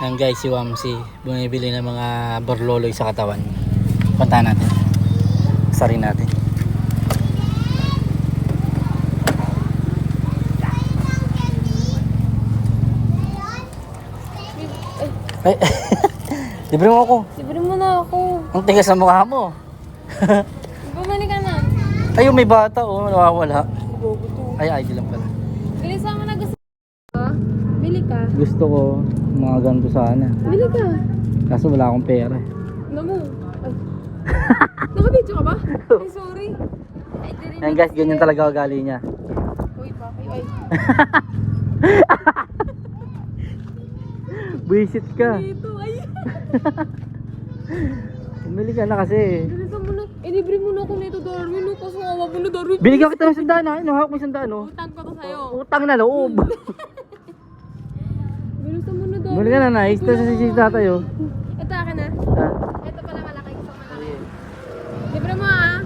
Ayan guys, si Wamsi bumibili ng mga borloloy sa katawan. Puntahan natin. Sarin natin. Ay, libre mo ako. Libre mo na ako. Ang tigas sa mukha mo. Bumalik ka na. Ay, yung may bata, oh, nawawala. Bobo to. Ay, ID lang pala. Bilisan mo na gusto ko. Bili ka. Gusto ko mga ganito sana. Bili ka. Kaso wala akong pera. Ano mo? Ay. Naka-video ka ba? Ay, sorry. Ay, di rin. Ayan guys, ganyan talaga ugali niya. Uy, bakit? Ay. Buisit ka. Dito, ay. Bumili ka na kasi. Bilisan mo na. Libre mo na ako nito, Darwin. No? Kaso awa mo na, Darwin. Binigyan kita ng sandaan ha. Hawak mo yung sandaan oh. Utang ko to sa'yo. Utang na loob. Bilisan mo na, Darwin. Bumili ka na, nice. Ito sa tatay oh. Ito akin na. Ah. Ito pala malaki. Gusto ko malaki. Libre mo ah.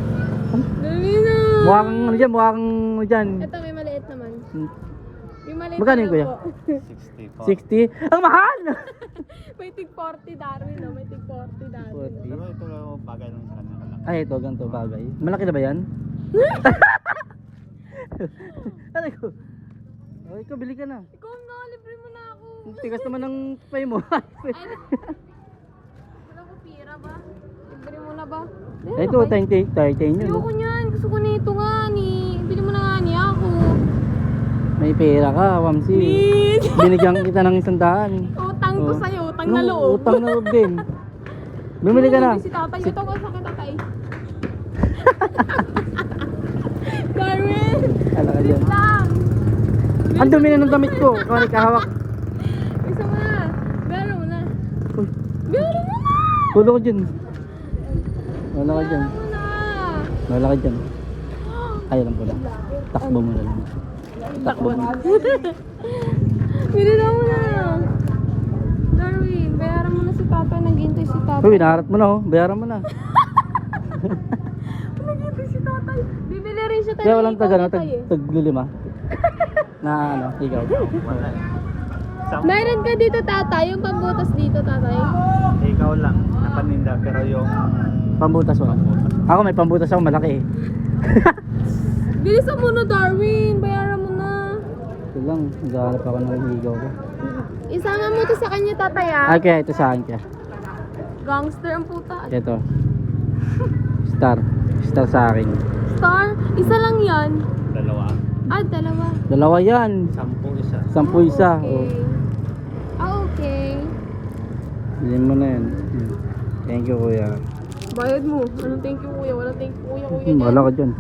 Dali na. Mukha kang ano dyan, mukha kang ano dyan. Ito may maliit naman. Yung maliit Magkano yun, naman kuya? po. 60? Ang mahal! May tig 40 Darwin, no? May tig 40 Darwin. 40. Pero ito bagay lang sa kanya lang. Ay, ito, ganito bagay. Malaki na ba yan? Ano ko? Oh, ikaw, bili ka na. Ikaw na, libre mo na ako. Ang tigas naman ng pay mo. Ay, wala ko pira ba? Libre mo na ba? Ay, ito, 30 yun. Ayoko niyan. Gusto ko nito nga ni. Bili mo na nga ni ako. May pera ka, Wamsi. Please. Binigyan kita ng 100. Utang to Oh. sa'yo. Utang na loob. Utang na loob din. Bumili ka na. Si tatay. Ito ko sa akin, tatay. Darwin! Ala ka Please dyan. lang! Ang dumi na ng damit ko. Kaya kahawak. Gusto mo na. Bero mo na. Uy, Bero mo na! tulo ko dyan. Wala ka dyan. Bero mo na! Wala ka dyan. Ay, alam ko lang. Takbo mo na lang. Takbo mo. Bili na mo na! Darwin, bayaran mo na si tatay. Naghintay si tatay. Uy, naharap mo na oh. Bayaran mo na. Naghintay si tatay. Bibili rin siya tayo. Kaya walang taga na, tatay eh. taglilima. Na ano, ikaw. Wala eh. Mayroon ka dito tatay. Yung pambutas dito tatay. Ikaw lang, napaninda, pero yung Pambutas mo. Ako may pambutas ako malaki eh. Bilisan mo na Darwin. Bayaran mo na. Ito lang, naghahanap ako ng higaw ko. Isama mo to sa kanya tatay ah. Ay, kaya ito sa akin kaya. Gangster ang puta. Ito. Star. Star sa akin. Star? Isa lang yan. dalawa, Ah, dalawa. Dalawa yan. 10 isa. 10 isa. Okay. Oh. Ah, okay. Bilhin mo na yan. Thank you kuya. Bayad mo. Anong thank you kuya? Walang thank you kuya. Wala ka dyan.